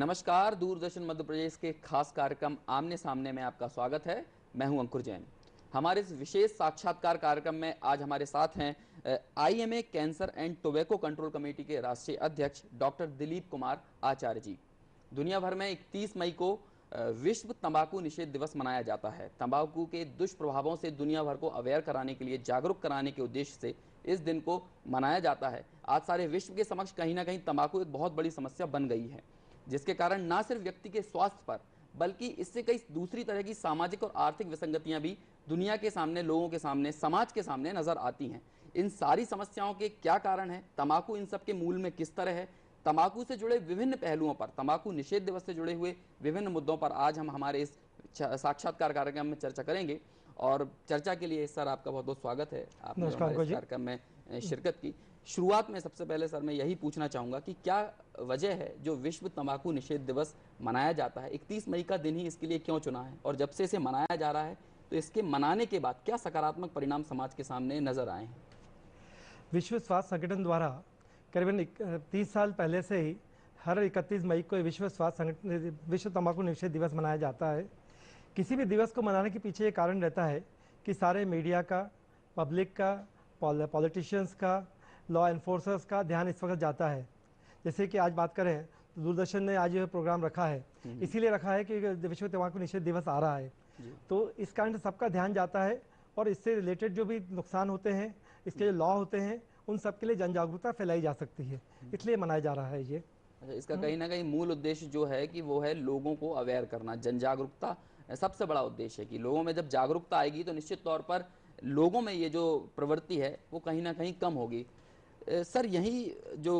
नमस्कार, दूरदर्शन मध्य प्रदेश के खास कार्यक्रम आमने सामने में आपका स्वागत है। मैं हूं अंकुर जैन। हमारे इस विशेष साक्षात्कार कार्यक्रम में आज हमारे साथ हैं IMA cancer and tobacco control committee के राष्ट्रीय अध्यक्ष डॉक्टर दिलीप कुमार आचार्य जी। दुनिया भर में 31 मई को विश्व तंबाकू निषेध दिवस मनाया जाता है। तंबाकू के दुष्प्रभावों से दुनिया भर को अवेयर कराने के लिए, जागरूक कराने के उद्देश्य से इस दिन को मनाया जाता है। आज सारे विश्व के समक्ष कहीं ना कहीं तंबाकू एक बहुत बड़ी समस्या बन गई है, जिसके कारण ना सिर्फ व्यक्ति के स्वास्थ्य पर बल्कि इससे कई दूसरी तरह की सामाजिक और आर्थिक विसंगतियां भी दुनिया के सामने, लोगों के सामने, समाज के सामने नजर आती हैं। इन सारी समस्याओं के क्या कारण है, तंबाकू इन सब के मूल में किस तरह है, तंबाकू से जुड़े विभिन्न पहलुओं पर, तंबाकू निषेध दिवस से जुड़े हुए विभिन्न मुद्दों पर आज हम हमारे इस साक्षात्कार कार्यक्रम में चर्चा करेंगे। और चर्चा के लिए सर आपका बहुत बहुत स्वागत है, आपने हमारे इस कार्यक्रम में शिरकत की। शुरुआत में सबसे पहले सर मैं यही पूछना चाहूँगा कि क्या वजह है जो विश्व तंबाकू निषेध दिवस मनाया जाता है, 31 मई का दिन ही इसके लिए क्यों चुना है, और जब से इसे मनाया जा रहा है तो इसके मनाने के बाद क्या सकारात्मक परिणाम समाज के सामने नजर आए हैं? विश्व स्वास्थ्य संगठन द्वारा करीबन 30 साल पहले से ही हर 31 मई को विश्व तंबाकू निषेध दिवस मनाया जाता है। किसी भी दिवस को मनाने के पीछे ये कारण रहता है कि सारे मीडिया का, पब्लिक का, पॉलिटिशियंस का, लॉ एनफोर्सर्स का ध्यान इस वक्त जाता है। जैसे कि आज बात करें तो दूरदर्शन ने आज यह प्रोग्राम रखा है, इसीलिए रखा है कि विश्व तंबाकू निषेध दिवस आ रहा है, तो इस कारण से सबका ध्यान जाता है और इससे रिलेटेड जो भी नुकसान होते हैं, इसके जो लॉ होते हैं, उन सब के लिए जन जागरूकता फैलाई जा सकती है, इसलिए मनाया जा रहा है ये। अच्छा, इसका कहीं ना कहीं मूल उद्देश्य जो है कि वो है लोगों को अवेयर करना, जन जागरूकता सबसे बड़ा उद्देश्य है कि लोगों में जब जागरूकता आएगी तो निश्चित तौर पर लोगों में ये जो प्रवृत्ति है वो कहीं ना कहीं कम होगी। सर, यही जो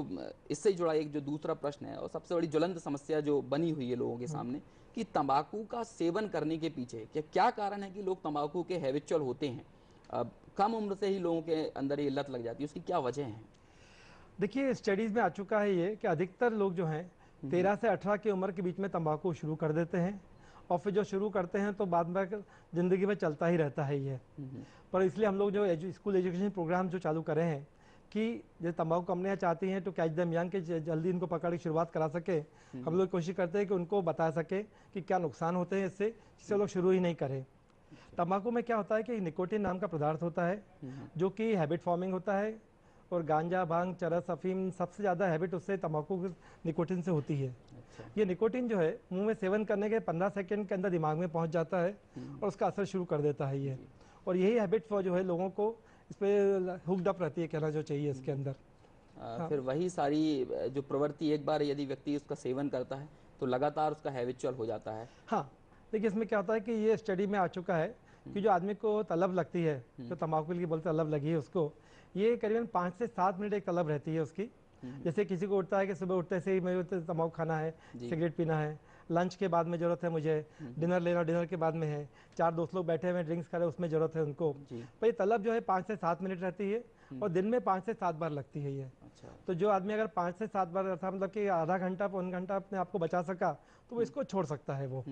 इससे जुड़ा एक जो दूसरा प्रश्न है और सबसे बड़ी ज्वलंत समस्या जो बनी हुई है लोगों के सामने कि तंबाकू का सेवन करने के पीछे क्या कारण है कि लोग तंबाकू के हैबिचुअल होते हैं, कम उम्र से ही लोगों के अंदर ये लत लग जाती है, उसकी क्या वजह है? देखिए, स्टडीज में आ चुका है ये कि अधिकतर लोग जो हैं 13 से 18 की उम्र के बीच में तंबाकू शुरू कर देते हैं और फिर जो शुरू करते हैं तो बाद में ज़िंदगी में चलता ही रहता है ये। पर इसलिए हम लोग जो स्कूल एजुकेशन प्रोग्राम जो चालू करे हैं कि जो तंबाकू कंपनियां चाहती हैं तो कैच देम यंग के जल्दी इनको पकड़ के शुरुआत करा सके, हम लोग कोशिश करते हैं कि उनको बता सके कि क्या नुकसान होते हैं इससे, जिससे लोग शुरू ही नहीं करें। तंबाकू में क्या होता है कि निकोटिन नाम का पदार्थ होता है जो कि हैबिट फॉर्मिंग होता है, और गांजा, भांग, चरस, अफीम सबसे ज़्यादा हैबिट उससे तंबाकू निकोटिन से होती है। ये निकोटिन जो है मुंह में सेवन करने के 15 सेकंड के अंदर दिमाग में पहुंच जाता है और उसका असर शुरू कर देता है ये, और यही हैबिट जो है लोगों को इस पर हुक्ड अप रहती है, कहना जो चाहिए इसके अंदर। फिर वही सारी जो प्रवृत्ति एक बार यदि व्यक्ति उसका सेवन करता है तो लगातार उसका हैबिचुअल हो जाता है। हाँ, देखिए इसमें क्या होता है कि ये स्टडी में आ चुका है कि जो आदमी को तलब लगती है, जो तंबाकू की बोलते तलब लगी है उसको, ये करीबन 5 से 7 मिनट एक तलब रहती है उसकी। जैसे किसी को उठता है कि सुबह उठते से ही मुझे तंबाकू खाना है, सिगरेट पीना है, लंच के बाद में जरूरत है मुझे, डिनर लेना डिनर के बाद में है, 4 दोस्त लोग बैठे हुए ड्रिंक्स कर रहे उसमें जरूरत है उनको। पर ये तलब जो है 5 से 7 मिनट रहती है और दिन में 5 से 7 बार लगती है ये। अच्छा। तो जो आदमी अगर 5 से 7 बार था, मतलब कि आधा घंटा 1 घंटा अपने आप को बचा सका तो वो इसको छोड़ सकता है वो।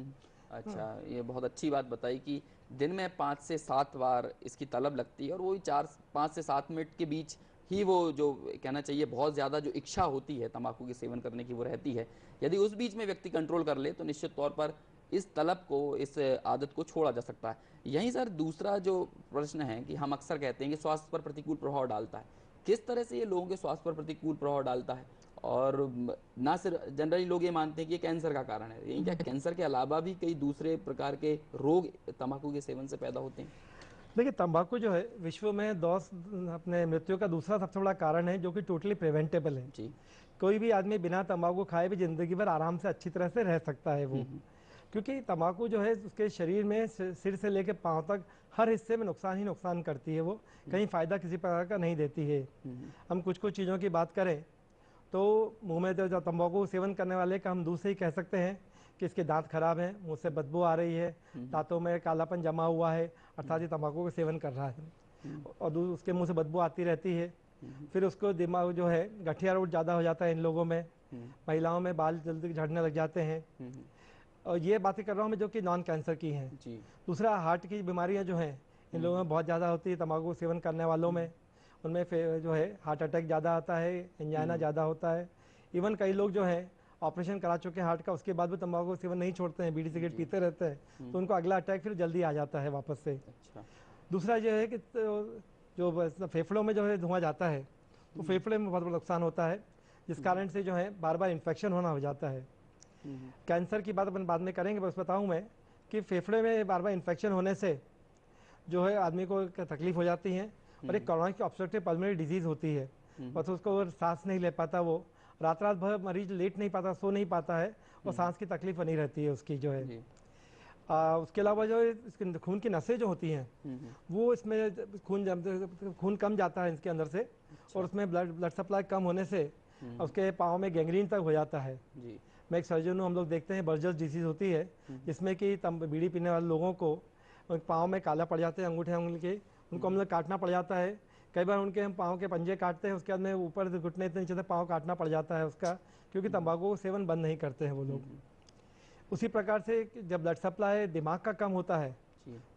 अच्छा, ये बहुत अच्छी बात बताई कि दिन में 5 से 7 बार इसकी तलब लगती है और वही 5 से 7 मिनट के बीच ही वो जो कहना चाहिए बहुत ज़्यादा जो इच्छा होती है तंबाकू के सेवन करने की वो रहती है। यदि उस बीच में व्यक्ति कंट्रोल कर ले तो निश्चित तौर पर इस तलब को, इस आदत को छोड़ा जा सकता है। यहीं सर दूसरा जो प्रश्न है कि हम अक्सर कहते हैं कि स्वास्थ्य पर प्रतिकूल प्रभाव डालता है, किस तरह से ये लोगों के स्वास्थ्य पर प्रतिकूल प्रभाव डालता है? और ना सिर्फ जनरली लोग ये मानते हैं कि ये कैंसर का कारण है, यही क्या कैंसर के अलावा भी कई दूसरे प्रकार के रोग तंबाकू के सेवन से पैदा होते हैं? देखिए, तंबाकू जो है विश्व में अपने मृत्यु का दूसरा सबसे बड़ा कारण है जो कि टोटली प्रिवेंटेबल है जी। कोई भी आदमी बिना तंबाकू खाए भी जिंदगी भर आराम से अच्छी तरह से रह सकता है वो, क्योंकि तंबाकू जो है उसके शरीर में सिर से लेकर पांव तक हर हिस्से में नुकसान ही नुकसान करती है वो, कहीं फायदा किसी प्रकार का नहीं देती है। हम कुछ चीज़ों की बात करें तो मुंह में जो तंबाकू सेवन करने वाले का हम दूर से ही कह सकते हैं कि इसके दांत खराब हैं, मुंह से बदबू आ रही है, दांतों में कालापन जमा हुआ है, अर्थात ये तंबाकू का सेवन कर रहा है और उसके मुंह से बदबू आती रहती है। फिर उसको दिमाग जो है गठिया रोग ज़्यादा हो जाता है इन लोगों में, महिलाओं में बाल जल्दी झड़ने लग जाते हैं। और ये बातें कर रहा हूँ मैं जो कि नॉन कैंसर की हैं। दूसरा, हार्ट की बीमारियाँ जो हैं इन लोगों में बहुत ज़्यादा होती है तंबाकू सेवन करने वालों में, उनमें जो है हार्ट अटैक ज़्यादा आता है, एंजाइना ज़्यादा होता है। इवन कई लोग जो हैं ऑपरेशन करा चुके हैं हार्ट का, उसके बाद भी तंबाकू का सेवन नहीं छोड़ते हैं, बीड़ी सिगरेट पीते रहते हैं, तो उनको अगला अटैक फिर जल्दी आ जाता है वापस से। अच्छा। दूसरा ये है कि जो फेफड़ों में जो है धुआं जाता है, तो फेफड़े में बहुत बड़ा नुकसान होता है, जिस कारण से जो है बार बार इन्फेक्शन होना हो जाता है। कैंसर की बात अपन बाद में करेंगे, बस बताऊं मैं कि फेफड़े में बार बार इन्फेक्शन होने से जो है आदमी को तकलीफ हो जाती है, और एक क्रोनिक ऑब्स्ट्रक्टिव पल्मोनरी डिजीज होती है, बस उसको सांस नहीं ले पाता, वो रात भर मरीज लेट नहीं पाता, सो नहीं पाता है, और सांस की तकलीफ बनी रहती है उसकी जो है। उसके अलावा जो इसके खून की नसें जो होती हैं वो इसमें खून कम जाता है इसके अंदर से, और उसमें ब्लड सप्लाई कम होने से उसके पाँव में गैंग्रीन तक हो जाता है। मैं एक सर्जन हूँ, हम लोग देखते हैं बर्जर्स डिसीज होती है, जिसमें कि बीड़ी पीने वाले लोगों को पाँव में काला पड़ जाते हैं, अंगूठे उंगली के, उनको हम लोग काटना पड़ जाता है। कई बार उनके हम पाँव के पंजे काटते हैं, उसके बाद में ऊपर से घुटने से नीचे से पाँव काटना पड़ जाता है उसका, क्योंकि तंबाकू सेवन बंद नहीं करते हैं वो लोग। उसी प्रकार से जब ब्लड सप्लाई दिमाग का कम होता है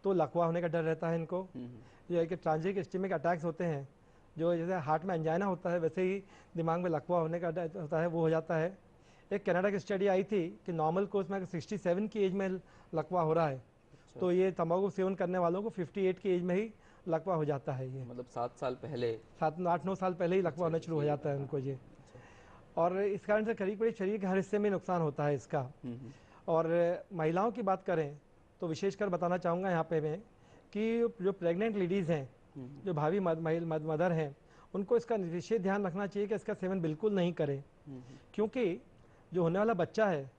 तो लकवा होने का डर रहता है इनको। जो है कि ट्रांजिट इस्केमिक अटैक्स होते हैं, जो जैसे हार्ट में एंजाइना होता है वैसे ही दिमाग में लकवा होने का डर होता है, वो हो जाता है। एक कनाडा की स्टडी आई थी कि नॉर्मल कोर्स में 67 की एज में लकवा हो रहा है, तो ये तंबाकू सेवन करने वालों को 58 की एज में ही लकवा हो जाता है। ये मतलब 7 साल पहले, 7-8-9 साल पहले ही लकवा होना शुरू हो जाता है उनको ये। और इस कारण से करीब करीब शरीर के हर हिस्से में नुकसान होता है इसका। और महिलाओं की बात करें तो विशेषकर बताना चाहूँगा यहाँ पे मैं कि जो प्रेग्नेंट लेडीज़ हैं, जो भावी मदर हैं, उनको इसका विशेष ध्यान रखना चाहिए कि इसका सेवन बिल्कुल नहीं करें, क्योंकि जो होने वाला बच्चा है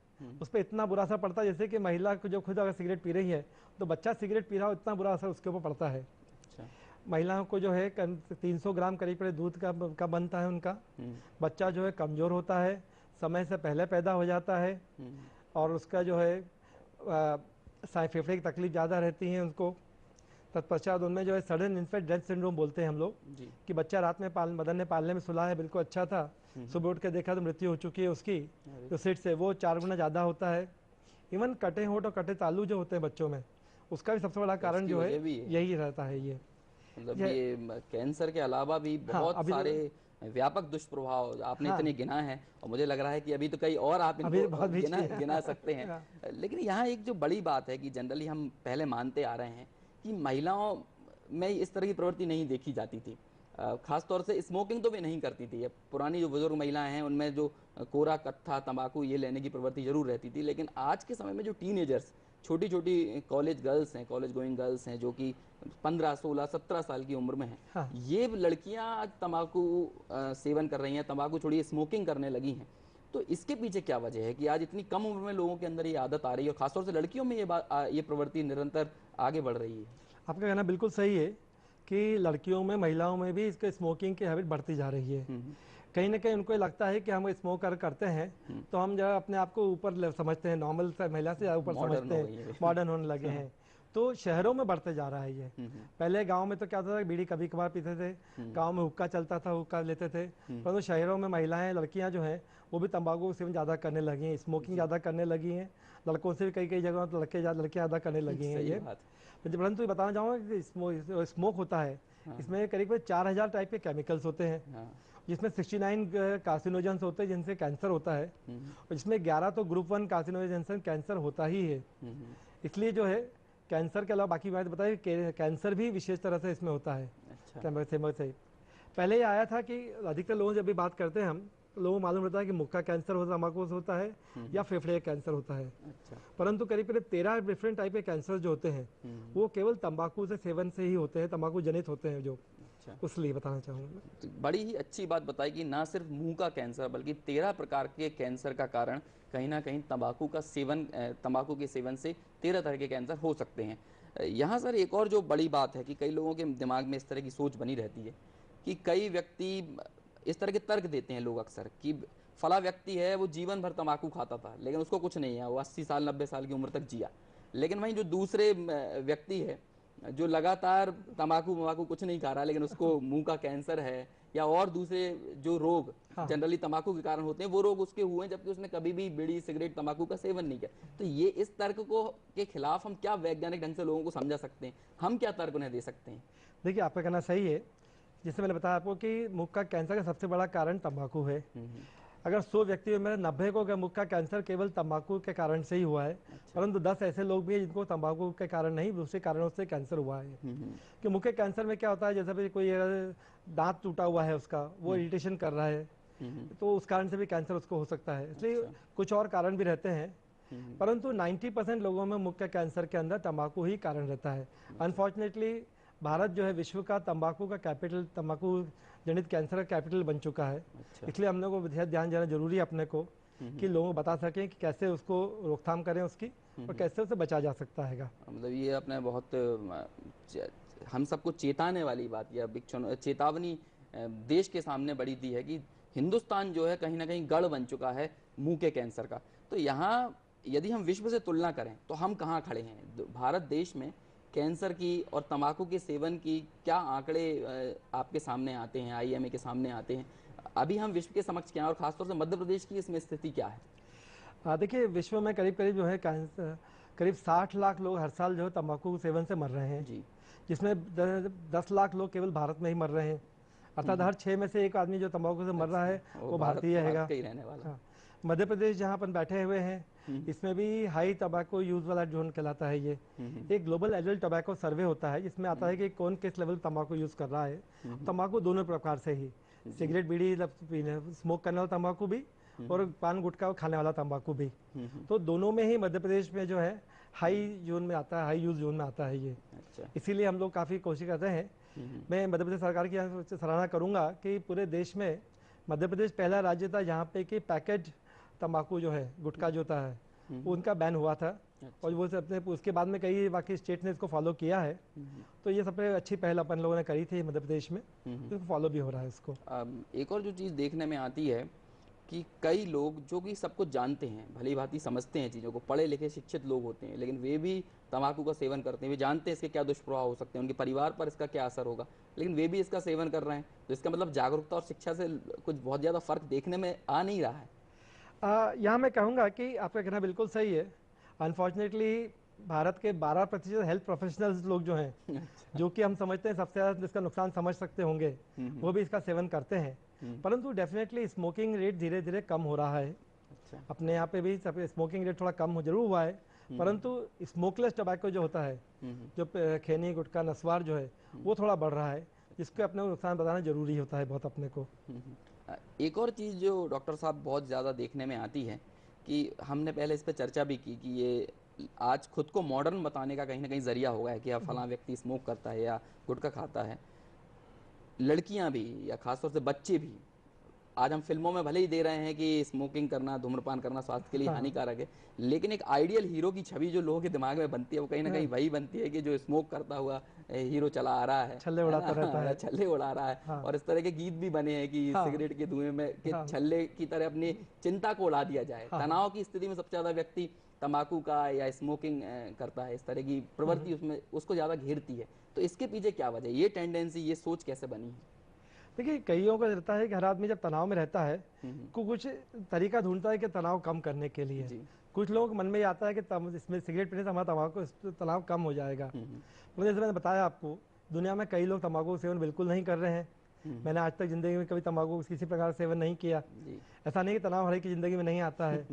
उस पर इतना बुरा असर पड़ता है, जैसे कि महिला को जो खुद अगर सिगरेट पी रही है तो बच्चा सिगरेट पी रहा हो, इतना बुरा असर उसके ऊपर पड़ता है। महिलाओं को जो है 300 ग्राम करीब दूध का बनता है उनका। बच्चा जो है कमज़ोर होता है, समय से पहले पैदा हो जाता है, और उसका जो है फेफड़े की तकलीफ ज़्यादा रहती है उनको। तत्पश्चात उनमें जो है सडन इन्फेंट डेथ सिंड्रोम बोलते हैं हम लोग, कि बच्चा रात में मदर ने पालने में सुला है, बिल्कुल अच्छा था, सुबह उठ के देखा तो मृत्यु हो चुकी है उसकी, तो सिट से वो 4 गुना ज़्यादा होता है। इवन कटे होंठ और कटे तालू जो होते हैं बच्चों में, उसका भी सबसे बड़ा कारण जो है यही रहता है। ये मतलब ये कैंसर के अलावा भी बहुत सारे व्यापक दुष्प्रभाव आपने इतने गिना है, और मुझे लग रहा है कि अभी तो कई और आप इनको गिना सकते हैं। लेकिन यहाँ एक जो बड़ी बात है कि जनरली हम पहले मानते आ रहे हैं कि महिलाओं में इस तरह की प्रवृत्ति नहीं देखी जाती थी, खास तौर से स्मोकिंग तो भी नहीं करती थी। पुरानी जो बुजुर्ग महिलाएं हैं उनमें जो कोरा कत्था तंबाकू ये लेने की प्रवृत्ति जरूर रहती थी, लेकिन आज के समय में जो टीनेजर्स, छोटी छोटी कॉलेज गर्ल्स हैं, कॉलेज गोइंग गर्ल्स हैं, जो कि 15, 16, 17 साल की उम्र में हैं, ये लड़कियां आज तंबाकू सेवन कर रही हैं, तंबाकू छोड़िए स्मोकिंग करने लगी हैं। तो इसके पीछे क्या वजह है कि आज इतनी कम उम्र में लोगों के अंदर ये आदत आ रही है, और खासतौर से लड़कियों में ये प्रवृत्ति निरंतर आगे बढ़ रही है? आपका कहना बिल्कुल सही है कि लड़कियों में, महिलाओं में भी इसके स्मोकिंग की हैबिट बढ़ती जा रही है। कहीं ना कहीं उनको लगता है कि हम स्मोक करते हैं तो हम जरा अपने आप को ऊपर समझते हैं, नॉर्मल महिला से ऊपर समझते हैं, मॉडर्न होने लगे हैं। तो शहरों में बढ़ते जा रहा है ये। पहले गांव में तो क्या होता था, बीड़ी कभी कभार पीते थे, गांव में हुक्का चलता था, हुक्का लेते थे, परंतु शहरों में महिलाएं, लड़कियां जो हैं वो भी तंबाकू सेवन ज़्यादा करने लगी हैं, स्मोकिंग ज़्यादा करने लगी हैं। लड़कों से भी कई जगहों तो लड़कियाँ ज़्यादा करने लगी हैं ये। परंतु बताना चाहूँगा कि स्मोक होता है, इसमें करीब 4000 टाइप के केमिकल्स होते हैं, जिसमें 69 कार्सिनोजेंस होते हैं जिनसे कैंसर होता है, और जिसमें 11 तो ग्रुप 1 कार्सिनोजेंस से कैंसर होता ही है। इसलिए जो है कैंसर के अलावा बाकी बात बताइए, कैंसर भी विशेष तरह से इसमें होता है। से पहले ये आया था कि अधिकतर लोगों से अभी बात करते हैं हम, लोगों को मालूम होता है कि मुख का कैंसर होता है, तंबाकू से होता है, या फेफड़े का कैंसर होता है। परंतु करीब करीब 13 डिफरेंट टाइप के कैंसर जो होते हैं वो केवल तंबाकू से सेवन से ही होते हैं, तंबाकू जनित होते हैं जो। उसलिए बताना चाहूँगा। तो बड़ी ही अच्छी बात बताई कि ना सिर्फ मुंह का कैंसर बल्कि 13 प्रकार के कैंसर का कारण कहीं ना कहीं तंबाकू का सेवन, तंबाकू के सेवन से 13 तरह के कैंसर हो सकते हैं। यहाँ सर एक और जो बड़ी बात है कि कई लोगों के दिमाग में इस तरह की सोच बनी रहती है कि कई व्यक्ति इस तरह के तर्क देते हैं लोग अक्सर कि फला व्यक्ति है वो जीवन भर तंबाकू खाता था लेकिन उसको कुछ नहीं है, वो 80 साल 90 साल की उम्र तक जिया। लेकिन वहीं जो दूसरे व्यक्ति है जो लगातार तंबाकू कुछ नहीं खा रहा लेकिन उसको मुंह का कैंसर है या और दूसरे जो रोग जनरली तंबाकू के कारण होते हैं वो रोग उसके हुए हैं, जबकि उसने कभी भी बीड़ी सिगरेट तंबाकू का सेवन नहीं किया। तो ये इस तर्क को के खिलाफ हम क्या वैज्ञानिक ढंग से लोगों को समझा सकते हैं, हम क्या तर्क उन्हें दे सकते हैं? देखिए आपका कहना सही है, जिससे मैंने बताया आपको कि मुख का कैंसर का सबसे बड़ा कारण तंबाकू है। अगर 100 व्यक्तियों में 90 को मुख का कैंसर केवल तंबाकू के कारण से ही हुआ है। परंतु 10 ऐसे लोग भी हैं जिनको तंबाकू के कारण नहीं, दूसरे कारणों से कैंसर हुआ है। कि मुख के कैंसर में क्या होता है, जैसे भी कोई दांत टूटा हुआ है उसका, वो इरिटेशन कर रहा है, तो उस कारण से भी कैंसर उसको हो सकता है। इसलिए कुछ और कारण भी रहते हैं, परंतु 90% लोगों में मुख के कैंसर के अंदर तंबाकू ही कारण रहता है। अनफॉर्चुनेटली भारत जो है विश्व का तंबाकू का कैपिटल, तंबाकू जनित कैंसर का कैपिटल बन चुका है। इसलिए हम लोग को ध्यान देना जरूरी है अपने को, कि लोगों को बता सकें कि कैसे उसको रोकथाम करें उसकी, और कैसे उसे बचा जा सकता है। मतलब ये अपने बहुत हम सबको चेताने वाली बात या चेतावनी देश के सामने बड़ी दी है कि हिंदुस्तान जो है कहीं ना कहीं गढ़ बन चुका है मुंह के कैंसर का। तो यहाँ यदि हम विश्व से तुलना करें तो हम कहाँ खड़े हैं? भारत देश में कैंसर की और तंबाकू के सेवन की क्या आंकड़े आपके सामने आते हैं, आईएमए के सामने आते हैं? अभी हम विश्व के समक्ष क्या है, और खासतौर से मध्य प्रदेश की इसमें स्थिति क्या है? देखिए, विश्व में करीब करीब जो है कैंसर, करीब 60 लाख लोग हर साल जो है तंबाकू सेवन से मर रहे हैं जी, जिसमें 10 लाख लोग केवल भारत में ही मर रहे हैं। अर्थात हर 6 में से एक आदमी जो तंबाकू से मर रहा है वो भारतीय है। मध्य प्रदेश जहाँ अपन बैठे हुए हैं, इसमें भी हाई टबैको यूज वाला जोन कहलाता है। ये एक ग्लोबल एडल्ट टबैको सर्वे होता है, जिसमें आता है कि कौन किस लेवल तंबाकू यूज कर रहा है। तंबाकू दोनों प्रकार से ही, सिगरेट बीड़ी स्मोक करने वाला तंबाकू भी, और पान गुटखा खाने वाला तंबाकू भी। तो दोनों में ही मध्य प्रदेश में जो है हाई जोन में आता है, हाई यूज जोन में आता है ये। इसीलिए हम लोग काफ़ी कोशिश करते हैं। मैं मध्य प्रदेश सरकार की सराहना करूंगा कि पूरे देश में मध्य प्रदेश पहला राज्य था जहाँ पे कि पैकेज तंबाकू जो है, गुटखा जो था वो उनका बैन हुआ था। और वो अपने उसके बाद में कई बाकी स्टेट ने इसको फॉलो किया है। तो ये सबसे अच्छी पहल अपन लोगों ने करी थी मध्य प्रदेश में, तो फॉलो भी हो रहा है इसको। एक और जो चीज़ देखने में आती है कि कई लोग जो कि सब कुछ जानते हैं, भली भांति समझते हैं चीज़ों को, पढ़े लिखे शिक्षित लोग होते हैं, लेकिन वे भी तंबाकू का सेवन करते हैं। वे जानते हैं इसके क्या दुष्प्रभाव हो सकते हैं, उनके परिवार पर इसका क्या असर होगा, लेकिन वे भी इसका सेवन कर रहे हैं। तो इसका मतलब जागरूकता और शिक्षा से कुछ बहुत ज़्यादा फर्क देखने में आ नहीं रहा है। यहाँ मैं कहूँगा कि आपका कहना बिल्कुल सही है। अनफॉर्चुनेटली भारत के 12% हेल्थ प्रोफेशनल्स लोग जो हैं, जो कि हम समझते हैं सबसे ज़्यादा इसका नुकसान समझ सकते होंगे, वो भी इसका सेवन करते हैं। परंतु डेफिनेटली स्मोकिंग रेट धीरे धीरे कम हो रहा है। अपने यहाँ पे भी स्मोकिंग रेट थोड़ा कम जरूर हुआ है, परंतु स्मोकलेस टबैको जो होता है, जो खैनी गुटखा नस्वार जो है, वो थोड़ा बढ़ रहा है, जिसको अपने नुकसान बताना जरूरी होता है बहुत अपने को। एक और चीज़ जो डॉक्टर साहब बहुत ज़्यादा देखने में आती है कि हमने पहले इस पर चर्चा भी की कि ये आज खुद को मॉडर्न बताने का कहीं ना कहीं जरिया हो गया है कि अब फलां व्यक्ति स्मोक करता है या गुटखा खाता है। लड़कियां भी या खासतौर से बच्चे भी आज हम फिल्मों में भले ही दे रहे हैं कि स्मोकिंग करना, धूम्रपान करना स्वास्थ्य के लिए हानिकारक है, लेकिन एक आइडियल हीरो की छवि जो लोगों के दिमाग में बनती है वो कहीं ना कहीं वही बनती है कि जो स्मोक करता हुआ हीरो चला आ रहा है, छल्ले उड़ाता रहता है, छल्ले उड़ा रहा है। और इस तरह के गीत भी बने हैं कि सिगरेट के धुएं में के छल्ले की तरह अपनी चिंता को उड़ा दिया जाए। तनाव की स्थिति में सबसे ज्यादा व्यक्ति तंबाकू का या स्मोकिंग करता है, इस तरह की प्रवृत्ति उसमें उसको ज्यादा घेरती है। तो इसके पीछे क्या वजह, ये टेंडेंसी, ये सोच कैसे बनी है? देखिए, कईयों को रहता है कि हर आदमी जब तनाव में रहता है को कुछ तरीका ढूंढता है कि तनाव कम करने के लिए। कुछ लोगों के मन में आता है कि इसमें सिगरेट पीने से हमारा तनाव कम हो जाएगा। जैसे मैंने बताया आपको, दुनिया में कई लोग तंबाकू सेवन बिल्कुल नहीं कर रहे हैं। मैंने आज तक जिंदगी में कभी तंबाकू किसी प्रकार सेवन नहीं किया। ऐसा नहीं कि तनाव हर एक की जिंदगी में नहीं आता है।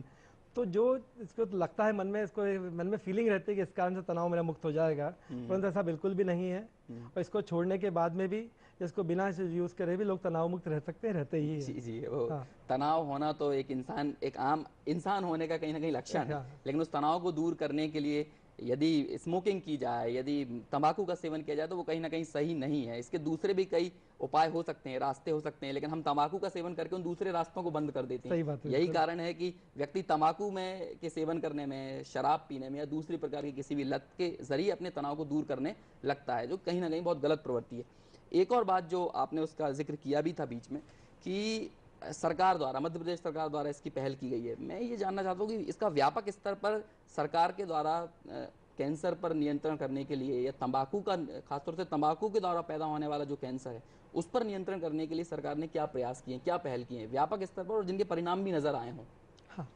तो जो इसको लगता है मन में, इसको मन में फीलिंग रहती है कि इस कारण से तनाव मेरा मुक्त हो जाएगा, परंतु ऐसा बिल्कुल भी नहीं है। और इसको छोड़ने के बाद में भी, इसको बिना यूज करे भी लोग तनाव मुक्त रह सकते हैं, रहते ही है। जी वो तनाव होना तो एक आम इंसान होने का कहीं ना कहीं लक्षण है। लेकिन उस तनाव को दूर करने के लिए यदि स्मोकिंग की जाए, यदि तंबाकू का सेवन किया जाए, तो वो कहीं ना कहीं सही नहीं है। इसके दूसरे भी कई उपाय हो सकते हैं, रास्ते हो सकते हैं, लेकिन हम तंबाकू का सेवन करके उन दूसरे रास्तों को बंद कर देते हैं। यही कारण है कि व्यक्ति तंबाकू में के सेवन करने में, शराब पीने में या दूसरी प्रकार की किसी भी लत के जरिए अपने तनाव को दूर करने लगता है, जो कहीं ना कहीं बहुत गलत प्रवृत्ति है। एक और बात जो आपने उसका जिक्र किया भी था बीच में कि सरकार द्वारा, मध्य प्रदेश सरकार द्वारा इसकी पहल की गई है। मैं ये जानना चाहता हूँ कि इसका व्यापक स्तर पर सरकार के द्वारा कैंसर पर नियंत्रण करने के लिए, या तंबाकू का, खासतौर से तंबाकू के द्वारा पैदा होने वाला जो कैंसर है उस पर नियंत्रण करने के लिए सरकार ने क्या प्रयास किए, क्या पहल की है व्यापक स्तर पर, और जिनके परिणाम भी नजर आए हों? हाँ,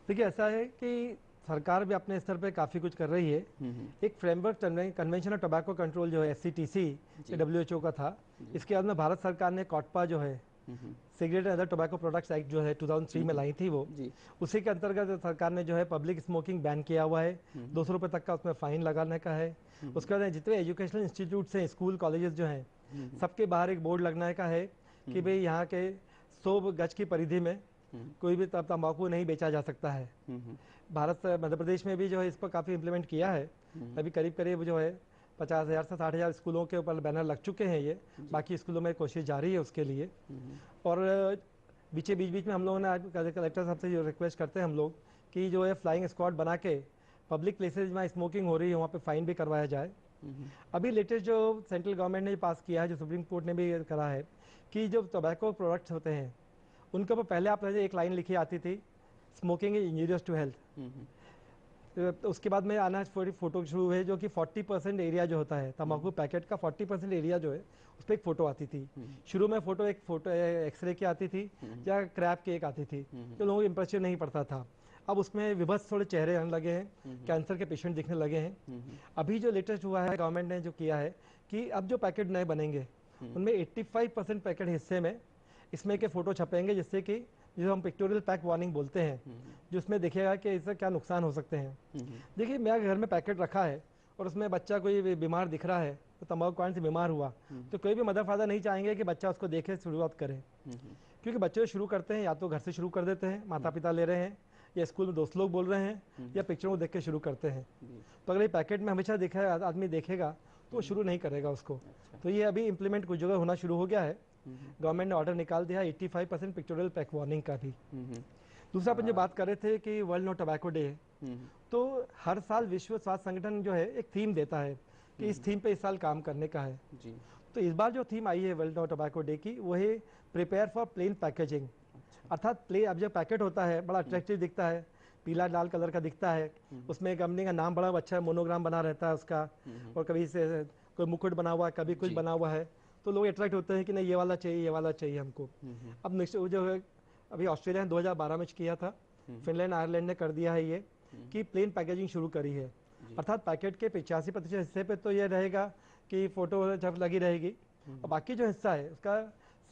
देखिए, ऐसा है कि सरकार भी अपने स्तर पे काफ़ी कुछ कर रही है। एक framework convention of tobacco control जो है SCTC WHO का था, इसके बाद में भारत सरकार ने कॉटपा जो है cigarette and other tobacco products act जो है 2003 में लाई थी वो, उसी के अंतर्गत सरकार ने जो है पब्लिक स्मोकिंग बैन किया हुआ है। 200 रुपये तक का उसमें फाइन लगाने का है। उसके बाद जितने एजुकेशनल इंस्टीट्यूट्स हैं, स्कूल कॉलेजेस जो हैं, सबके बाहर एक बोर्ड लगने का है कि भाई यहाँ के 100 गज की परिधि में कोई भी तंबाकू नहीं बेचा जा सकता है। भारत मध्य प्रदेश में भी जो है इस पर काफ़ी इम्प्लीमेंट किया है। अभी करीब करीब जो है 50,000 से 60,000 स्कूलों के ऊपर बैनर लग चुके हैं। ये बाकी स्कूलों में कोशिश जारी है उसके लिए। और बीच में हम लोगों ने आज कलेक्टर साहब से जो रिक्वेस्ट करते हैं हम लोग कि जो है फ्लाइंग स्क्वाड बना के पब्लिक प्लेसेज में स्मोकिंग हो रही है वहाँ पे फाइन भी करवाया जाए। अभी लेटेस्ट जो सेंट्रल गवर्नमेंट ने पास किया है, जो सुप्रीम कोर्ट ने भी करा है कि जो टोबैको प्रोडक्ट्स होते हैं उनके ऊपर पहले आप एक लाइन लिखी आती थी, smoking is injurious to health. तो उसके बाद में आना फोटो शुरू हुए जो कि 40% एरिया जो होता है तंबाकू पैकेट का 40% एरिया जो है उस पर एक फ़ोटो आती थी। शुरू में एक फ़ोटो एक्सरे की आती थी या क्रैप की एक आती थी, तो लोगों को इंप्रेशन नहीं पड़ता था। अब उसमें विभत्स थोड़े चेहरे आने लगे हैं, कैंसर के पेशेंट दिखने लगे हैं। अभी जो लेटेस्ट हुआ है, गवर्नमेंट ने जो किया है कि अब जो पैकेट नए बनेंगे उनमें 85% पैकेट हिस्से में इसमें के फ़ोटो छपेंगे, जिससे कि जो हम पिक्टोरियल पैक वार्निंग बोलते हैं, जो उसमें दिखेगा कि इससे क्या नुकसान हो सकते हैं। देखिए, मेरा घर में पैकेट रखा है और उसमें बच्चा कोई बीमार दिख रहा है, तो तंबाकू खाने से बीमार हुआ, तो कोई भी मदर फादर नहीं चाहेंगे कि बच्चा उसको देखे शुरुआत करे, क्योंकि बच्चे शुरू करते हैं या तो घर से शुरू कर देते हैं, माता पिता ले रहे हैं, या स्कूल में दोस्त लोग बोल रहे हैं, या पिक्चरों को देख के शुरू करते हैं। तो अगर ये पैकेट में हमेशा देखा आदमी देखेगा तो वो शुरू नहीं करेगा उसको। तो ये अभी इम्प्लीमेंट कुछ जगह होना शुरू हो गया है। गवर्नमेंट ने ऑर्डर निकाल दिया 85% पिक्टोरियल पैक वार्निंग का भी। दूसरा अपन जो बात कर रहे थे कि वर्ल्ड नो टोबैको डे, तो हर साल विश्व स्वास्थ्य संगठन जो है एक थीम देता है कि इस थीम पे इस साल काम करने का है। तो इस बार जो थीम आई है वर्ल्ड नो टोबैको डे की, वो है प्रिपेयर फॉर प्लेन पैकेजिंग। अर्थात अब जो पैकेट होता है बड़ा अट्रैक्टिव दिखता है, पीला लाल कलर का दिखता है, उसमें कंपनी का नाम बड़ा अच्छा मोनोग्राम बना रहता है उसका, और कभी से कोई मुकुट बना हुआ है, कभी कुछ बना हुआ है, तो लोग अट्रैक्ट होते हैं कि नहीं ये वाला चाहिए, ये वाला चाहिए हमको। अब नेक्स्ट जो है अभी ऑस्ट्रेलिया ने 2012 में किया था, फिनलैंड आयरलैंड ने कर दिया है ये कि प्लेन पैकेजिंग शुरू करी है। अर्थात पैकेट के 85% हिस्से पे तो ये रहेगा कि फोटो जब लगी रहेगी, और बाकी जो हिस्सा है उसका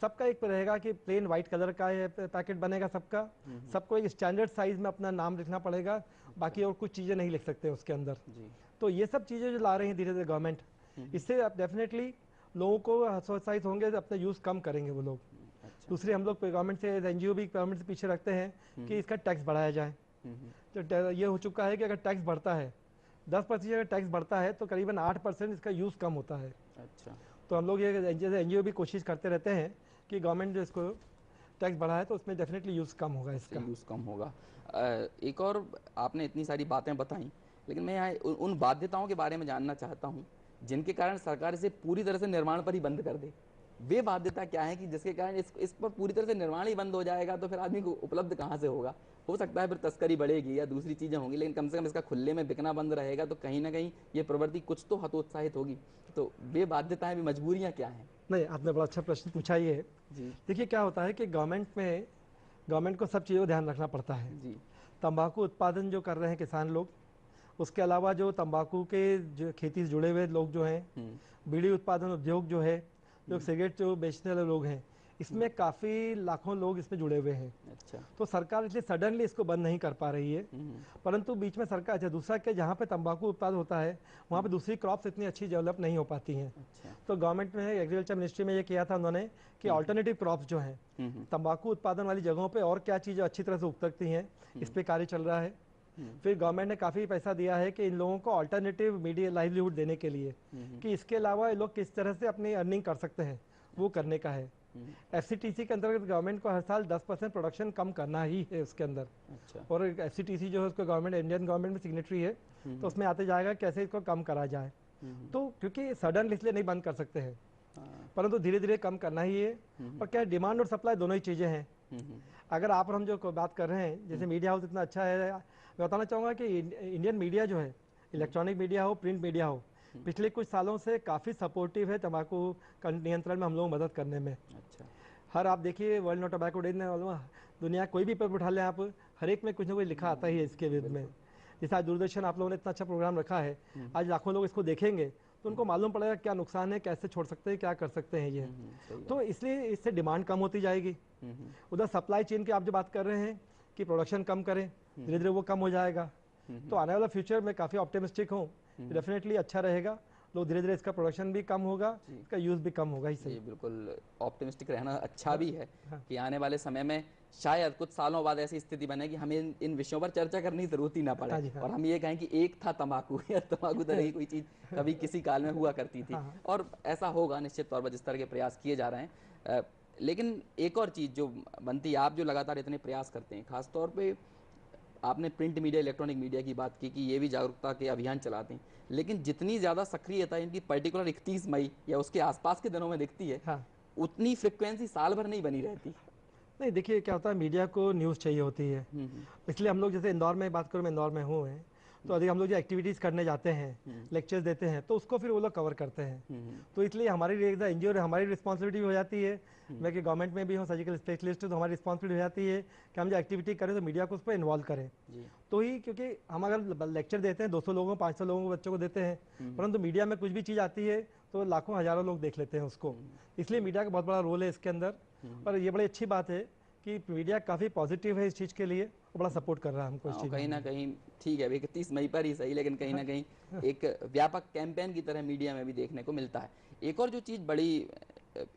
सबका एक रहेगा कि प्लेन वाइट कलर का ये पैकेट बनेगा सबका, सबको एक स्टैंडर्ड साइज में अपना नाम लिखना पड़ेगा, बाकी और कुछ चीज़ें नहीं लिख सकते उसके अंदर। तो ये सब चीज़ें जो ला रही हैं धीरे धीरे गवर्नमेंट, इससे अब डेफिनेटली लोगों को हतोत्साहित होंगे, अपना यूज़ कम करेंगे वो लोग। दूसरे हम लोग गवर्नमेंट से, एनजीओ भी गवर्नमेंट से पीछे रखते हैं कि इसका टैक्स बढ़ाया जाए। तो ये हो चुका है कि अगर टैक्स बढ़ता है 10% अगर टैक्स बढ़ता है तो करीबन 8% इसका यूज़ कम होता है। अच्छा, तो हम लोग ये एनजीओ भी कोशिश करते रहते हैं कि गवर्नमेंट जो इसको टैक्स बढ़ाए तो उसमें डेफिनेटली यूज़ कम होगा, इसका यूज़ कम होगा। एक और आपने इतनी सारी बातें बताई, लेकिन मैं यहाँ उन बाध्यताओं के बारे में जानना चाहता हूँ जिनके कारण सरकार इसे पूरी तरह से निर्माण पर ही बंद कर दे। वे बाध्यता क्या है कि जिसके कारण इस पर पूरी तरह से निर्माण ही बंद हो जाएगा तो फिर आदमी को उपलब्ध कहाँ से होगा? हो सकता है फिर तस्करी बढ़ेगी या दूसरी चीज़ें होंगी, लेकिन कम से कम इसका खुले में बिकना बंद रहेगा तो कहीं ना कहीं ये प्रवृत्ति कुछ तो हतोत्साहित होगी। तो वे बाध्यताएं भी, मजबूरियाँ क्या हैं? नहीं, आपने बड़ा अच्छा प्रश्न पूछा ये जी। देखिए, क्या होता है कि गवर्नमेंट को सब चीज़ों को ध्यान रखना पड़ता है जी। तंबाकू उत्पादन जो कर रहे हैं किसान लोग, उसके अलावा जो तंबाकू के जो खेती से जुड़े हुए लोग जो हैं, बीड़ी उत्पादन उद्योग जो है, जो सिगरेट जो बेचने वाले लोग हैं, इसमें काफ़ी लाखों लोग इसमें जुड़े हुए हैं। अच्छा, तो सरकार इसलिए सडनली इसको बंद नहीं कर पा रही है, परंतु बीच में सरकार, अच्छा दूसरा कि जहाँ पे तंबाकू उत्पादन होता है वहाँ पे दूसरी क्रॉप्स इतनी अच्छी डेवलप नहीं हो पाती हैं। अच्छा, तो गवर्नमेंट में एग्रीकल्चर मिनिस्ट्री में ये किया था उन्होंने कि ऑल्टरनेटिव क्रॉप्स जो हैं तंबाकू उत्पादन वाली जगहों पर और क्या चीज़ें अच्छी तरह से उग सकती हैं, इस पर कार्य चल रहा है। फिर गवर्नमेंट ने काफ़ी पैसा दिया है कि इन लोगों को अल्टरनेटिव मीडिया लाइवलीहुड देने के लिए, कि इसके अलावा ये लोग किस तरह से अपनी अर्निंग कर सकते हैं, वो करने का है। एफसीटीसी के अंतर्गत गवर्नमेंट को हर साल 10% प्रोडक्शन कम करना ही है उसके अंदर। अच्छा, और एफसीटीसी जो है उसको गवर्नमेंट, इंडियन गवर्नमेंट में सिग्नेटरी है, तो उसमें आते जाएगा कैसे इसको कम करा जाए। तो क्योंकि सडन इसलिए नहीं बंद कर सकते हैं, परंतु धीरे धीरे कम करना ही है। और क्या डिमांड और सप्लाई दोनों ही चीज़ें हैं। अगर आप और हम जो बात कर रहे हैं, जैसे मीडिया हाउस इतना अच्छा है, मैं बताना चाहूँगा कि इंडियन मीडिया जो है, इलेक्ट्रॉनिक मीडिया हो, प्रिंट मीडिया हो, पिछले कुछ सालों से काफ़ी सपोर्टिव है तंबाकू का नियंत्रण में हम लोग मदद करने में। अच्छा, हर आप देखिए वर्ल्ड नो टोबैको डे ने दुनिया कोई भी पेपर उठा लें आप, हर एक में कुछ ना कुछ लिखा आता ही है इसके विरुद्ध में। जैसे आज दूरदर्शन आप लोगों ने इतना अच्छा प्रोग्राम रखा है, आज लाखों लोग इसको देखेंगे तो उनको मालूम पड़ेगा क्या नुकसान है, कैसे छोड़ सकते हैं, क्या कर सकते हैं ये। तो इसलिए इससे डिमांड कम होती जाएगी। उधर सप्लाई चेन की आप जो बात कर रहे हैं कि प्रोडक्शन कम करें, धीरे धीरे वो कम हो जाएगा। तो आने वाला फ्यूचर में काफ़ी ऑप्टिमिस्टिक हूँ, डेफिनेटली अच्छा रहेगा। लोग धीरे धीरे इसका प्रोडक्शन भी कम होगा, इसका यूज़ भी कम होगा। ही सही, बिल्कुल ऑप्टिमिस्टिक रहना अच्छा भी है कि आने वाले समय में शायद कुछ सालों बाद ऐसी स्थिति बने कि हमें इन विषयों पर चर्चा करने की जरूरत ही ना पड़े और हम ये कहें कि एक था तंबाकू या तंबाकू तरह की कोई चीज़ कभी किसी काल में हुआ करती थी। और ऐसा होगा निश्चित तौर पर जिस तरह के प्रयास किए जा रहे हैं। लेकिन एक और चीज़ जो बनती है, आप जो लगातार इतने प्रयास करते हैं, खासतौर पर आपने प्रिंट मीडिया, इलेक्ट्रॉनिक मीडिया की बात की कि ये भी जागरूकता के अभियान चलाते हैं, लेकिन जितनी ज़्यादा सक्रियता इनकी पर्टिकुलर 31 मई या उसके आसपास के दिनों में दिखती है, उतनी फ्रिक्वेंसी साल भर नहीं बनी रहती। नहीं, देखिए क्या होता है, मीडिया को न्यूज़ चाहिए होती है। इसलिए हम लोग जैसे इंदौर में बात करूँ, मैं इंदौर में हूँ, तो अधिक हम लोग जो एक्टिविटीज़ करने जाते हैं, लेक्चर्स देते हैं, तो उसको फिर वो लोग कवर करते हैं। तो इसलिए हमारी एनजीओ हमारी रिस्पॉन्सिबिलिटी हो जाती है। मैं कि गवर्नमेंट में भी हूँ सर्जिकल स्पेशलिस्ट, तो हमारी रिस्पॉन्सिबिलिटी हो जाती है कि हम जो एक्टिविटी करें तो मीडिया को उस पर इन्वॉल्व करें। तो ही क्योंकि हम अगर लेक्चर देते हैं 200 लोगों 500 लोगों को, बच्चों को देते हैं, परंतु मीडिया में कुछ भी चीज़ आती है तो लाखों हज़ारों लोग देख लेते हैं उसको। इसलिए मीडिया का बहुत बड़ा रोल है इसके अंदर। और ये बड़ी अच्छी बात है कि मीडिया काफ़ी पॉजिटिव है इस चीज़ के लिए, और बड़ा सपोर्ट कर रहा है हमको इस चीज़। कहीं ना कहीं ठीक है, 31 मई पर ही सही, लेकिन कहीं ना कहीं एक व्यापक कैंपेन की तरह मीडिया में भी देखने को मिलता है। एक और जो चीज़ बड़ी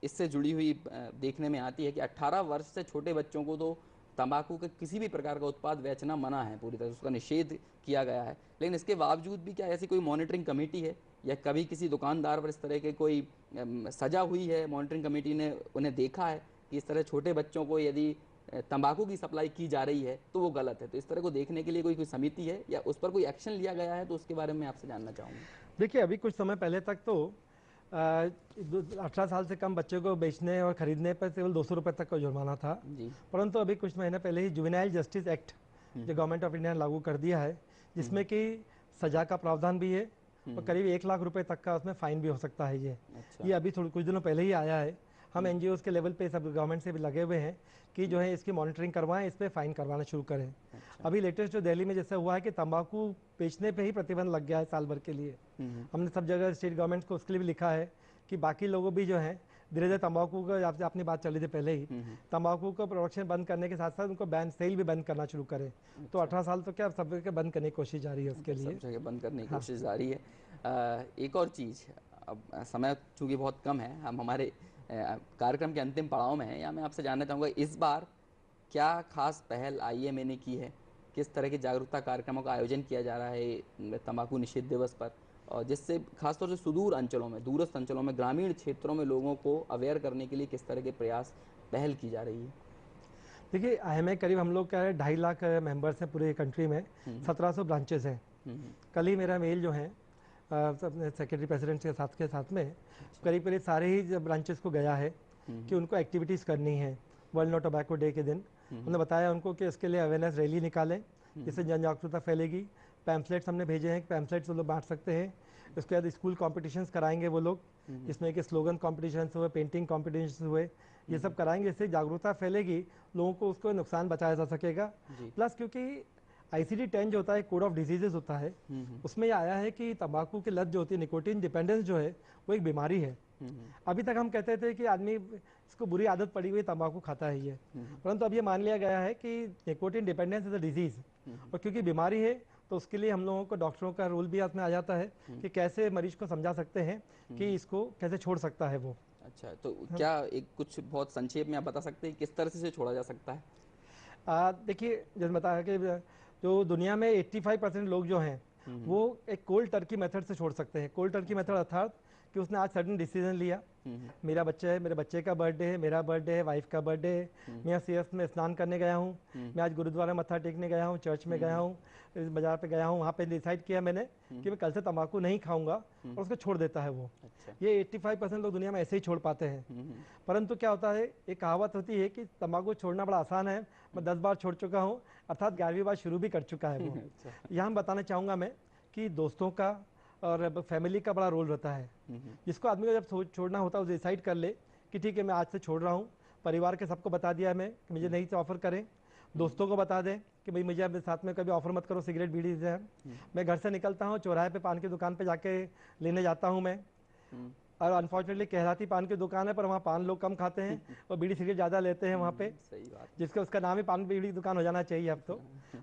इससे जुड़ी हुई देखने में आती है कि 18 वर्ष से छोटे बच्चों को तो तंबाकू के किसी भी प्रकार का उत्पाद बेचना मना है, पूरी तरह उसका निषेध किया गया है। लेकिन इसके बावजूद भी क्या ऐसी कोई मॉनिटरिंग कमेटी है या कभी किसी दुकानदार पर इस तरह के कोई सजा हुई है, मॉनिटरिंग कमेटी ने उन्हें देखा है कि इस तरह छोटे बच्चों को यदि तंबाकू की सप्लाई की जा रही है तो वो गलत है? तो इस तरह को देखने के लिए कोई समिति है या उस पर कोई एक्शन लिया गया है? तो उसके बारे में आपसे जानना चाहूँगा। देखिए, अभी कुछ समय पहले तक तो 18 साल से कम बच्चे को बेचने और खरीदने पर केवल 200 रुपये तक का जुर्माना था। परंतु अभी कुछ महीने पहले ही जुवेनाइल जस्टिस एक्ट जो गवर्नमेंट ऑफ इंडिया ने लागू कर दिया है, जिसमें कि सजा का प्रावधान भी है और करीब 1 लाख रुपए तक का उसमें फाइन भी हो सकता है। ये अभी कुछ दिनों पहले ही आया है। हम एनजीओज़ के लेवल पे सब गवर्नमेंट से भी लगे हुए हैं कि जो है इसकी मॉनिटरिंग करवाएं, इस पर फाइन करवाना शुरू करें। अभी लेटेस्ट जो दिल्ली में जैसे हुआ है कि तंबाकू बेचने पे ही प्रतिबंध लग गया है साल भर के लिए। हमने सब जगह स्टेट गवर्नमेंट को उसके लिए भी लिखा है कि बाकी लोगों भी जो है धीरे धीरे तंबाकू का, आपसे अपनी बात चल रही थी पहले ही, तंबाकू का प्रोडक्शन बंद करने के साथ साथ उनको बैन सेल भी बंद करना शुरू करें। तो 18 साल तो क्या सब जगह बंद करने की कोशिश जारी है उसके लिए, सब जगह बंद करने की कोशिश जारी है। एक और चीज़, अब समय चूँकि बहुत कम है, हम हमारे कार्यक्रम के अंतिम पड़ाव में हैं, या मैं आपसे जानना चाहूँगा इस बार क्या खास पहल आईएमए ने की है? किस तरह के जागरूकता कार्यक्रमों का आयोजन किया जा रहा है तंबाकू निषेध दिवस पर, और जिससे खासतौर से सुदूर अंचलों में, दूरस्थ अंचलों में, ग्रामीण क्षेत्रों में लोगों को अवेयर करने के लिए किस तरह के प्रयास, पहल की जा रही है? देखिए, आईएमए करीब हम लोग क्या 2.5 लाख मेंबर्स हैं पूरे कंट्री में, 1700 ब्रांचेस हैं। कल ही मेरा मेल जो है अपने सेक्रेटरी प्रेसिडेंट के साथ में करीब करीब सारे ही ब्रांचेस को गया है कि उनको एक्टिविटीज़ करनी है। वर्ल्ड नो टोबैको डे के दिन हमने बताया उनको कि इसके लिए अवेयरनेस रैली निकालें, जिससे जन जागरूकता फैलेगी। पैम्फलेट्स हमने भेजे हैं कि पैम्फलेट्स वो लोग बांट सकते हैं। उसके बाद स्कूल कॉम्पिटिशन्स कराएंगे वो लोग, जिसमें कि स्लोगन कॉम्पिटिशन्स हुए, पेंटिंग कॉम्पिटिशन्स हुए, ये सब कराएंगे। इससे जागरूकता फैलेगी, लोगों को उसको नुकसान बचाया जा सकेगा। प्लस क्योंकि ICD-10 जो होता है, कोड ऑफ डिजीजेज होता है, उसमें ये आया है कि तंबाकू की लत जो होती है, निकोटीन डिपेंडेंस जो है, वो एक बीमारी है। अभी तक हम कहते थे कि आदमी इसको बुरी आदत पड़ी हुई तंबाकू खाता है ये, परंतु अब ये मान लिया गया है कि nicotine dependence is a disease, और क्योंकि बीमारी है तो उसके लिए हम लोगों को डॉक्टरों का रोल भी इसमें आ जाता है कि कैसे मरीज को समझा सकते हैं कि इसको कैसे छोड़ सकता है वो। अच्छा, तो क्या एक कुछ बहुत संक्षेप में आप बता सकते हैं किस तरह से छोड़ा जा सकता है? देखिए, जैसे बताया कि जो दुनिया में 85% लोग जो हैं वो एक कोल्ड टर्की मेथड से छोड़ सकते हैं। कोल्ड टर्की मेथड अर्थात कि उसने आज सडन डिसीजन लिया, मेरा बच्चा है, मेरे बच्चे का बर्थडे है, मेरा बर्थडे है, वाइफ का बर्थडे है, मैं सीएस में स्नान करने गया हूँ, मैं आज गुरुद्वारा मत्था टेकने गया हूँ, चर्च में गया हूँ, बाजार पे गया हूँ, वहाँ पे डिसाइड किया मैंने कि मैं कल से तंबाकू नहीं खाऊंगा, और उसको छोड़ देता है वो। ये 85% लोग दुनिया में ऐसे ही छोड़ पाते हैं। परंतु क्या होता है, एक कहावत होती है कि तंबाकू छोड़ना बड़ा आसान है, मैं 10 बार छोड़ चुका हूँ, अर्थात 11वीं बार शुरू भी कर चुका है वो। यहाँ हम बताना चाहूँगा मैं कि दोस्तों का और फैमिली का बड़ा रोल रहता है। जिसको आदमी को जब छोड़ना होता है वो डिसाइड कर ले कि ठीक है मैं आज से छोड़ रहा हूँ, परिवार के सबको बता दिया मैं कि मुझे नहीं तो ऑफर करें, दोस्तों को बता दें कि कि भाई मुझे अब साथ में कभी ऑफर मत करो सिगरेट बीड़ी से। मैं घर से निकलता हूँ, चौराहे पे पान की दुकान पे जाके लेने जाता हूँ मैं, और अनफॉर्चुनेटली कहलाती पान की दुकान है, पर वहाँ पान लोग कम खाते हैं और बीड़ी सिगरेट ज़्यादा लेते हैं वहाँ पे, सही बात, जिसका उसका नाम ही पान बीड़ी दुकान हो जाना चाहिए अब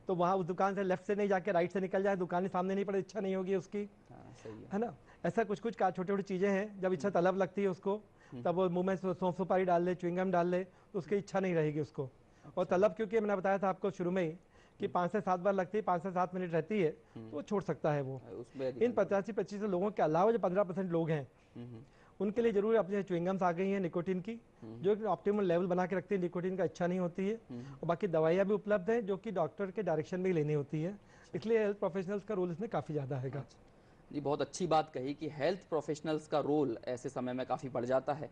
तो वहाँ उस दुकान से लेफ्ट से नहीं जाके राइट से निकल जाए, दुकान ही सामने नहीं पड़े, इच्छा नहीं होगी उसकी। हाँ, सही है ना, ऐसा कुछ कुछ छोटी छोटी चीज़ें हैं, जब इच्छा तलब लगती है उसको, तब वो मुंह में सौंफ सुपारी डाल ले, च्युइंगम डाल ले, तो उसकी इच्छा नहीं रहेगी उसको। और तलब क्योंकि मैंने बताया था आपको शुरू में ही कि 5 से 7 बार लगती है, 5 से 7 मिनट रहती है, तो वो छोड़ सकता है वो। उसमें इन 85-25 लोगों के अलावा जो 15% लोग हैं, उनके लिए जरूर अपने च्युइंगम्स आ गई हैं निकोटिन की, जो ऑप्टिमल लेवल बना के रखती है, निकोटिन का इच्छा नहीं होती है। और बाकी दवाइयाँ भी उपलब्ध हैं जो कि डॉक्टर के डायरेक्शन में ही लेनी होती है, इसलिए हेल्थ प्रोफेशनल्स का रोल इसमें काफ़ी ज़्यादा है। जी, बहुत अच्छी बात कही कि हेल्थ प्रोफेशनल्स का रोल ऐसे समय में काफ़ी बढ़ जाता है।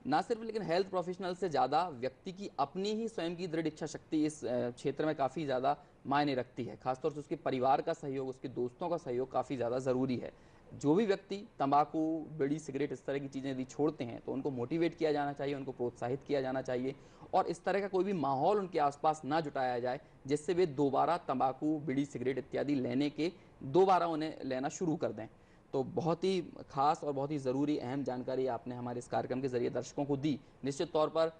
ना सिर्फ लेकिन हेल्थ प्रोफेशनल से ज़्यादा व्यक्ति की अपनी ही स्वयं की दृढ़ इच्छा शक्ति इस क्षेत्र में काफ़ी ज़्यादा मायने रखती है। खासतौर से उसके परिवार का सहयोग, उसके दोस्तों का सहयोग काफ़ी ज़्यादा ज़रूरी है। जो भी व्यक्ति तंबाकू, बीड़ी, सिगरेट इस तरह की चीज़ें यदि छोड़ते हैं तो उनको मोटिवेट किया जाना चाहिए, उनको प्रोत्साहित किया जाना चाहिए और इस तरह का कोई भी माहौल उनके आसपास ना जुटाया जाए जिससे वे दोबारा तंबाकू, बीड़ी, सिगरेट इत्यादि लेने के दोबारा उन्हें लेना शुरू कर दें। तो बहुत ही खास और बहुत ही ज़रूरी अहम जानकारी आपने हमारे इस कार्यक्रम के ज़रिए दर्शकों को दी। निश्चित तौर पर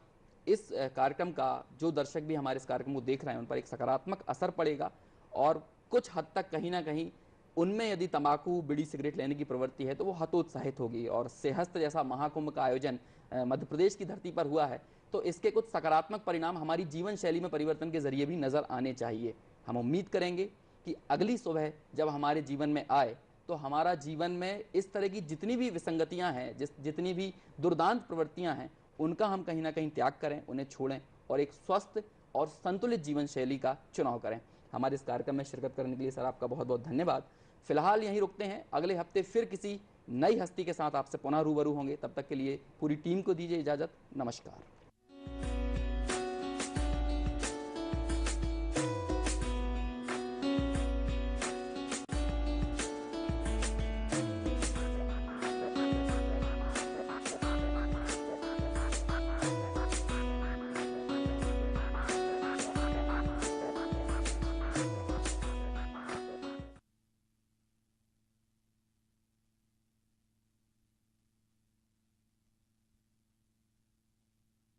इस कार्यक्रम का जो दर्शक भी हमारे इस कार्यक्रम को देख रहे हैं उन पर एक सकारात्मक असर पड़ेगा और कुछ हद तक कहीं ना कहीं उनमें यदि तंबाकू, बीड़ी, सिगरेट लेने की प्रवृत्ति है तो वो हतोत्साहित होगी। और सेहस्त जैसा महाकुंभ का आयोजन मध्य प्रदेश की धरती पर हुआ है तो इसके कुछ सकारात्मक परिणाम हमारी जीवन शैली में परिवर्तन के जरिए भी नज़र आने चाहिए। हम उम्मीद करेंगे कि अगली सुबह जब हमारे जीवन में आए तो हमारा जीवन में इस तरह की जितनी भी विसंगतियां हैं, जितनी भी दुर्दांत प्रवृत्तियां हैं, उनका हम कहीं ना कहीं त्याग करें, उन्हें छोड़ें और एक स्वस्थ और संतुलित जीवन शैली का चुनाव करें। हमारे इस कार्यक्रम में शिरकत करने के लिए सर आपका बहुत बहुत धन्यवाद। फिलहाल यहीं रुकते हैं, अगले हफ्ते फिर किसी नई हस्ती के साथ आपसे पुनः रूबरू होंगे। तब तक के लिए पूरी टीम को दीजिए इजाज़त। नमस्कार।